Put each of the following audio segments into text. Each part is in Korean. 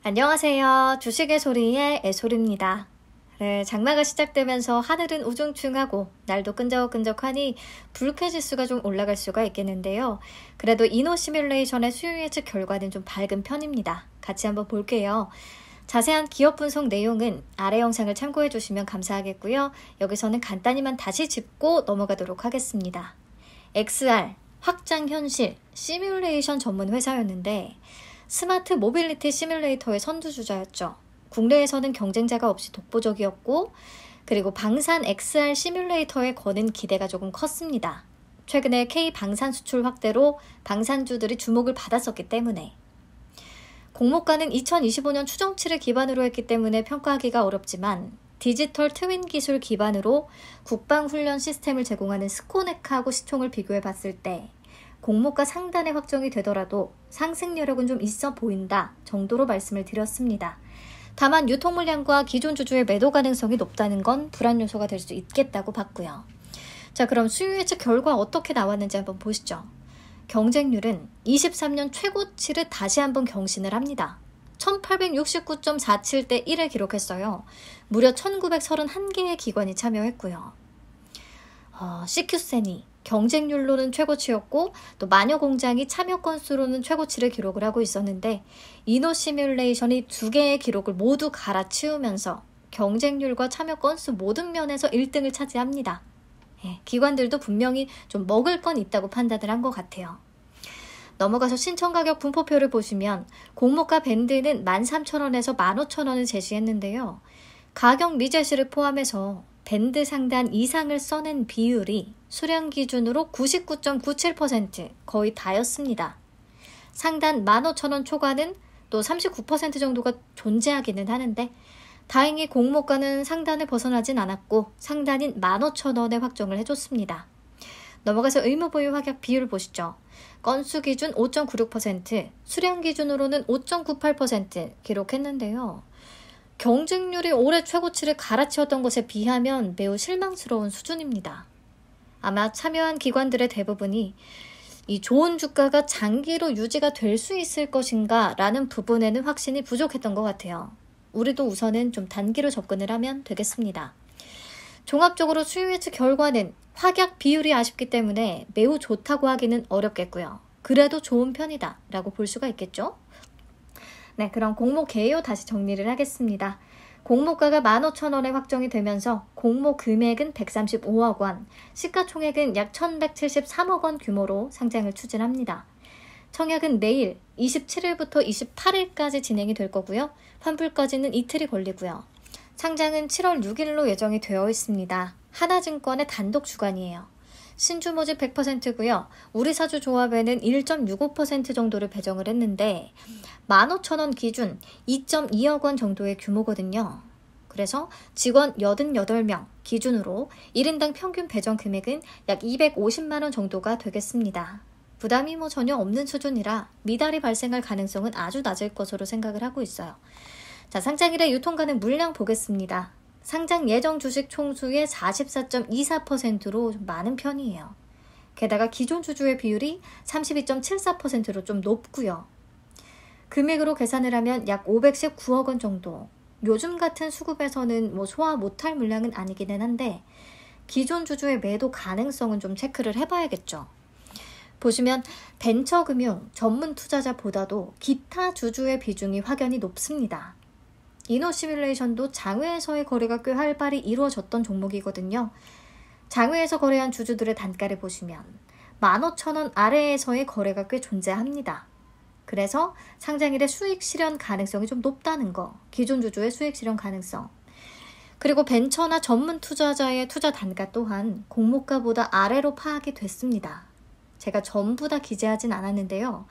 안녕하세요. 주식의 소리의 애소리입니다. 네, 장마가 시작되면서 하늘은 우중충하고 날도 끈적끈적하니 불쾌지수가 좀 올라갈 수가 있겠는데요. 그래도 이노 시뮬레이션의 수요 예측 결과는 좀 밝은 편입니다. 같이 한번 볼게요. 자세한 기업 분석 내용은 아래 영상을 참고해 주시면 감사하겠고요. 여기서는 간단히만 다시 짚고 넘어가도록 하겠습니다. XR, 확장현실, 시뮬레이션 전문 회사였는데 스마트 모빌리티 시뮬레이터의 선두주자였죠. 국내에서는 경쟁자가 없이 독보적이었고 그리고 방산 XR 시뮬레이터에 거는 기대가 조금 컸습니다. 최근에 K 방산 수출 확대로 방산주들이 주목을 받았었기 때문에 공모가는 2025년 추정치를 기반으로 했기 때문에 평가하기가 어렵지만 디지털 트윈 기술 기반으로 국방훈련 시스템을 제공하는 스코넥하고 시총을 비교해 봤을 때 공모가 상단에 확정이 되더라도 상승 여력은 좀 있어 보인다 정도로 말씀을 드렸습니다. 다만 유통 물량과 기존 주주의 매도 가능성이 높다는 건 불안 요소가 될 수 있겠다고 봤고요. 자, 그럼 수요 예측 결과 어떻게 나왔는지 한번 보시죠. 경쟁률은 23년 최고치를 다시 한번 경신을 합니다. 1869.47대 1을 기록했어요. 무려 1931개의 기관이 참여했고요. CQ센이 경쟁률로는 최고치였고 또 마녀 공장이 참여 건수로는 최고치를 기록을 하고 있었는데 이노 시뮬레이션이 두 개의 기록을 모두 갈아치우면서 경쟁률과 참여 건수 모든 면에서 1등을 차지합니다. 기관들도 분명히 좀 먹을 건 있다고 판단을 한 것 같아요. 넘어가서 신청가격 분포표를 보시면 공모가 밴드는 13,000원에서 15,000원을 제시했는데요. 가격 미제시를 포함해서 밴드 상단 이상을 써낸 비율이 수량 기준으로 99.97% 거의 다였습니다. 상단 15,000원 초과는 또 39% 정도가 존재하기는 하는데 다행히 공모가는 상단을 벗어나진 않았고 상단인 15,000원에 확정을 해줬습니다. 넘어가서 의무보유 확약 비율 보시죠. 건수 기준 5.96%, 수량 기준으로는 5.98% 기록했는데요. 경쟁률이 올해 최고치를 갈아치웠던 것에 비하면 매우 실망스러운 수준입니다. 아마 참여한 기관들의 대부분이 이 좋은 주가가 장기로 유지가 될 수 있을 것인가 라는 부분에는 확신이 부족했던 것 같아요. 우리도 우선은 좀 단기로 접근을 하면 되겠습니다. 종합적으로 수요 예측 결과는 확약 비율이 아쉽기 때문에 매우 좋다고 하기는 어렵겠고요. 그래도 좋은 편이다 라고 볼 수가 있겠죠? 네, 그럼 공모 개요 다시 정리를 하겠습니다. 공모가가 15,000원에 확정이 되면서 공모 금액은 135억 원, 시가총액은 약 1,173억 원 규모로 상장을 추진합니다. 청약은 내일 27일부터 28일까지 진행이 될 거고요. 환불까지는 이틀이 걸리고요. 상장은 7월 6일로 예정이 되어 있습니다. 하나증권의 단독 주관이에요. 신주 모집 100%고요. 우리사주 조합에는 1.65% 정도를 배정을 했는데 15,000원 기준 2.2억 원 정도의 규모거든요. 그래서 직원 88명 기준으로 1인당 평균 배정 금액은 약 250만 원 정도가 되겠습니다. 부담이 전혀 없는 수준이라 미달이 발생할 가능성은 아주 낮을 것으로 생각을 하고 있어요. 자, 상장일에 유통가능 물량 보겠습니다. 상장 예정 주식 총수의 44.24%로 좀 많은 편이에요. 게다가 기존 주주의 비율이 32.74%로 좀 높고요. 금액으로 계산을 하면 약 519억 원 정도. 요즘 같은 수급에서는 소화 못할 물량은 아니기는 한데 기존 주주의 매도 가능성은 좀 체크를 해봐야겠죠. 보시면 벤처금융 전문 투자자보다도 기타 주주의 비중이 확연히 높습니다. 이노 시뮬레이션도 장외에서의 거래가 꽤 활발히 이루어졌던 종목이거든요. 장외에서 거래한 주주들의 단가를 보시면 15,000원 아래에서의 거래가 꽤 존재합니다. 그래서 상장일의 수익 실현 가능성이 좀 높다는 거, 기존 주주의 수익 실현 가능성. 그리고 벤처나 전문 투자자의 투자 단가 또한 공모가보다 아래로 파악이 됐습니다. 제가 전부 다 기재하진 않았는데요.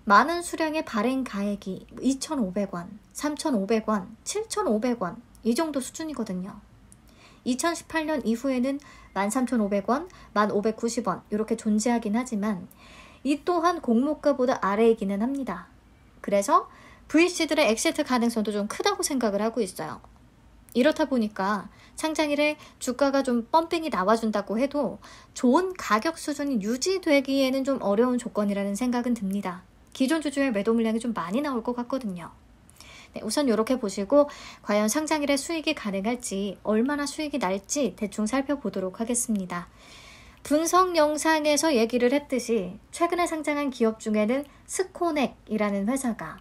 많은 수량의 발행 가액이 2,500원, 3,500원, 7,500원 이 정도 수준이거든요. 2018년 이후에는 13,500원, 1,590원 이렇게 존재하긴 하지만 이 또한 공모가보다 아래이기는 합니다. 그래서 VC들의 엑시트 가능성도 좀 크다고 생각을 하고 있어요. 이렇다 보니까 상장일에 주가가 좀 펌핑이 나와준다고 해도 좋은 가격 수준이 유지되기에는 좀 어려운 조건이라는 생각은 듭니다. 기존 주주의 매도 물량이 좀 많이 나올 것 같거든요. 네, 우선 이렇게 보시고 과연 상장일에 수익이 가능할지, 얼마나 수익이 날지 대충 살펴보도록 하겠습니다. 분석 영상에서 얘기를 했듯이 최근에 상장한 기업 중에는 스코넥이라는 회사가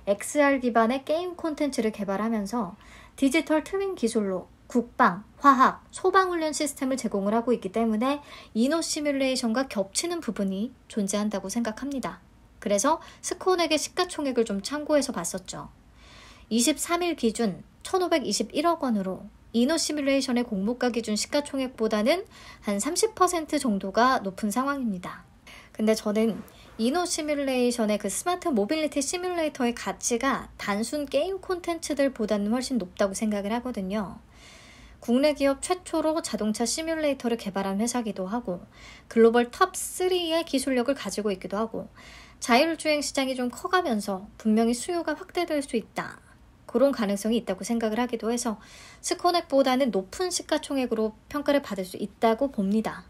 XR 기반의 게임 콘텐츠를 개발하면서 디지털 트윈 기술로 국방, 화학, 소방훈련 시스템을 제공을 하고 있기 때문에 이노 시뮬레이션과 겹치는 부분이 존재한다고 생각합니다. 그래서 스코넥의 시가총액을 좀 참고해서 봤었죠. 23일 기준 1,521억 원으로 이노 시뮬레이션의 공모가 기준 시가총액보다는 한 30% 정도가 높은 상황입니다. 근데 저는 이노 시뮬레이션의 그 스마트 모빌리티 시뮬레이터의 가치가 단순 게임 콘텐츠들보다는 훨씬 높다고 생각을 하거든요. 국내 기업 최초로 자동차 시뮬레이터를 개발한 회사기도 하고 글로벌 탑 3의 기술력을 가지고 있기도 하고 자율주행 시장이 좀 커가면서 분명히 수요가 확대될 수 있다. 그런 가능성이 있다고 생각을 하기도 해서 스코넥보다는 높은 시가총액으로 평가를 받을 수 있다고 봅니다.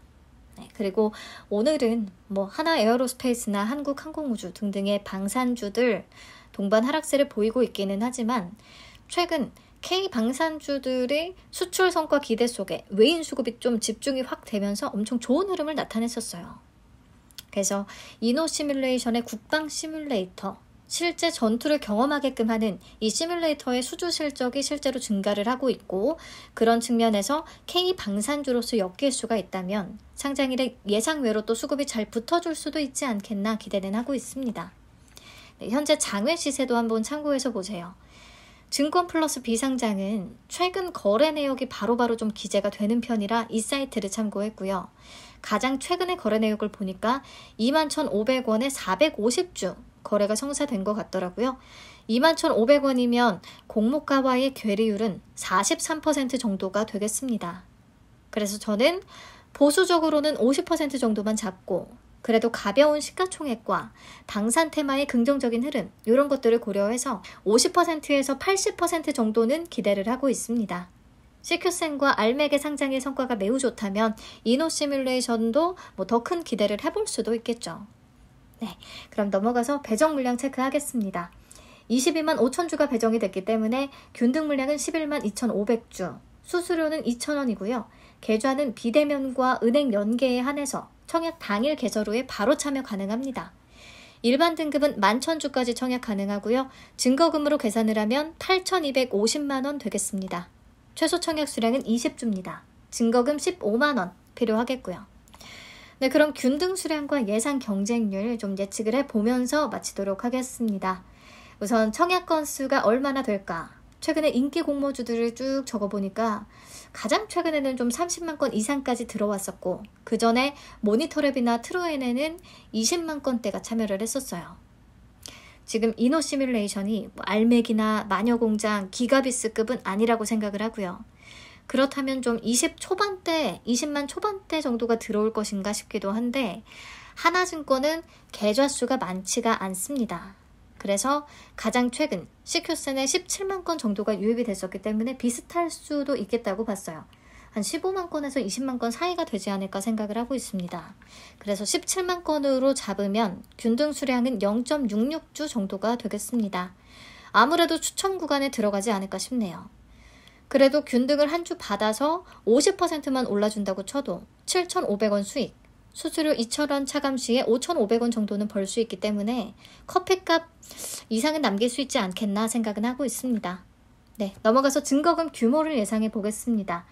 네, 그리고 오늘은 하나 에어로스페이스나 한국항공우주 등등의 방산주들 동반 하락세를 보이고 있기는 하지만 최근 K방산주들의 수출 성과 기대 속에 외인 수급이 좀 집중이 확 되면서 엄청 좋은 흐름을 나타냈었어요. 그래서 이노 시뮬레이션의 국방 시뮬레이터, 실제 전투를 경험하게끔 하는 이 시뮬레이터의 수주 실적이 실제로 증가를 하고 있고 그런 측면에서 K방산주로서 엮일 수가 있다면 상장일에 예상외로 또 수급이 잘 붙어줄 수도 있지 않겠나 기대는 하고 있습니다. 네, 현재 장외 시세도 한번 참고해서 보세요. 증권 플러스 비상장은 최근 거래 내역이 바로바로 좀 기재가 되는 편이라 이 사이트를 참고했고요. 가장 최근의 거래 내역을 보니까 21,500원에 450주 거래가 성사된 것 같더라고요. 21,500원이면 공모가와의 괴리율은 43% 정도가 되겠습니다. 그래서 저는 보수적으로는 50% 정도만 잡고 그래도 가벼운 시가총액과 방산 테마의 긍정적인 흐름 이런 것들을 고려해서 50%에서 80% 정도는 기대를 하고 있습니다. CQ센과 알맥의 상장의 성과가 매우 좋다면 이노 시뮬레이션도 더 큰 기대를 해볼 수도 있겠죠. 네, 그럼 넘어가서 배정 물량 체크하겠습니다. 22만 5천 주가 배정이 됐기 때문에 균등 물량은 11만 2,500주, 수수료는 2,000원이고요. 계좌는 비대면과 은행 연계에 한해서 청약 당일 개설 후에 바로 참여 가능합니다. 일반 등급은 11,000주까지 청약 가능하고요. 증거금으로 계산을 하면 8,250만 원 되겠습니다. 최소 청약 수량은 20주입니다. 증거금 15만 원 필요하겠고요. 네, 그럼 균등 수량과 예상 경쟁률 좀 예측을 해보면서 마치도록 하겠습니다. 우선 청약 건수가 얼마나 될까? 최근에 인기 공모주들을 쭉 적어보니까 가장 최근에는 좀 30만 건 이상까지 들어왔었고 그 전에 모니터랩이나 트루엔에는 20만 건대가 참여를 했었어요. 지금 이노 시뮬레이션이 알맥이나 마녀공장, 기가비스급은 아니라고 생각을 하고요. 그렇다면 좀 20만 초반대 정도가 들어올 것인가 싶기도 한데 하나증권은 계좌 수가 많지가 않습니다. 그래서 가장 최근 CQ센에 17만 건 정도가 유입이 됐었기 때문에 비슷할 수도 있겠다고 봤어요. 한 15만 건에서 20만 건 사이가 되지 않을까 생각을 하고 있습니다. 그래서 17만 건으로 잡으면 균등 수량은 0.66주 정도가 되겠습니다. 아무래도 추천 구간에 들어가지 않을까 싶네요. 그래도 균등을 한 주 받아서 50%만 올라준다고 쳐도 7,500원 수익, 수수료 2,000원 차감 시에 5,500원 정도는 벌 수 있기 때문에 커피값 이상은 남길 수 있지 않겠나 생각은 하고 있습니다. 네, 넘어가서 증거금 규모를 예상해 보겠습니다.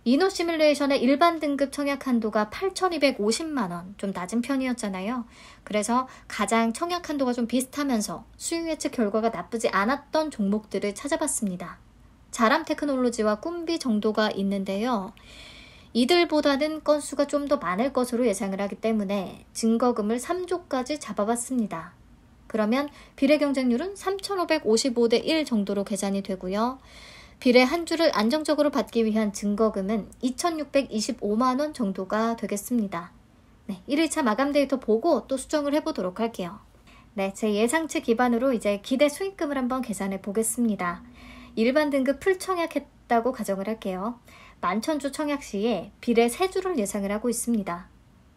이노 시뮬레이션의 일반 등급 청약 한도가 8,250만원, 좀 낮은 편이었잖아요. 그래서 가장 청약 한도가 좀 비슷하면서 수익 예측 결과가 나쁘지 않았던 종목들을 찾아봤습니다. 자람 테크놀로지와 꿈비 정도가 있는데요. 이들보다는 건수가 좀 더 많을 것으로 예상을 하기 때문에 증거금을 3조까지 잡아봤습니다. 그러면 비례 경쟁률은 3,555대 1 정도로 계산이 되고요. 비례 한 주를 안정적으로 받기 위한 증거금은 2,625만원 정도가 되겠습니다. 네, 1일차 마감 데이터 보고 또 수정을 해보도록 할게요. 네, 제 예상치 기반으로 이제 기대 수익금을 한번 계산해 보겠습니다. 일반 등급 풀 청약했다고 가정을 할게요. 11,000주 청약 시에 비례 3주를 예상을 하고 있습니다.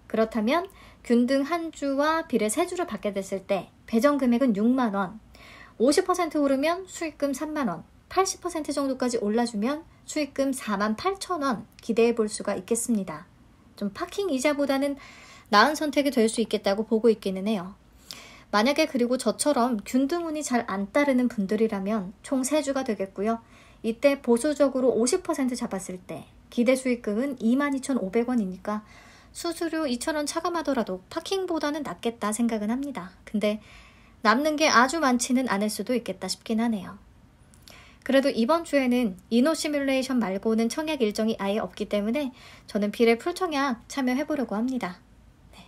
그렇다면 균등 한 주와 비례 3주를 받게 됐을 때 배정 금액은 6만원, 50% 오르면 수익금 3만원, 80% 정도까지 올라주면 수익금 48,000원 기대해 볼 수가 있겠습니다. 좀 파킹 이자보다는 나은 선택이 될 수 있겠다고 보고 있기는 해요. 만약에 그리고 저처럼 균등운이 잘 안 따르는 분들이라면 총 3주가 되겠고요. 이때 보수적으로 50% 잡았을 때 기대 수익금은 22,500원이니까 수수료 2,000원 차감하더라도 파킹보다는 낫겠다 생각은 합니다. 근데 남는 게 아주 많지는 않을 수도 있겠다 싶긴 하네요. 그래도 이번 주에는 이노 시뮬레이션 말고는 청약 일정이 아예 없기 때문에 저는 비례 풀청약 참여해보려고 합니다.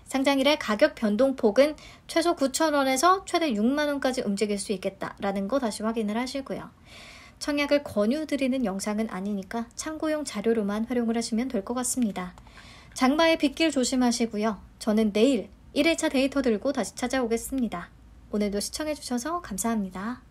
상장일에 가격 변동폭은 최소 9,000원에서 최대 6만원까지 움직일 수 있겠다라는 거 다시 확인을 하시고요. 청약을 권유드리는 영상은 아니니까 참고용 자료로만 활용을 하시면 될 것 같습니다. 장마의 빗길 조심하시고요. 저는 내일 1일차 데이터 들고 다시 찾아오겠습니다. 오늘도 시청해주셔서 감사합니다.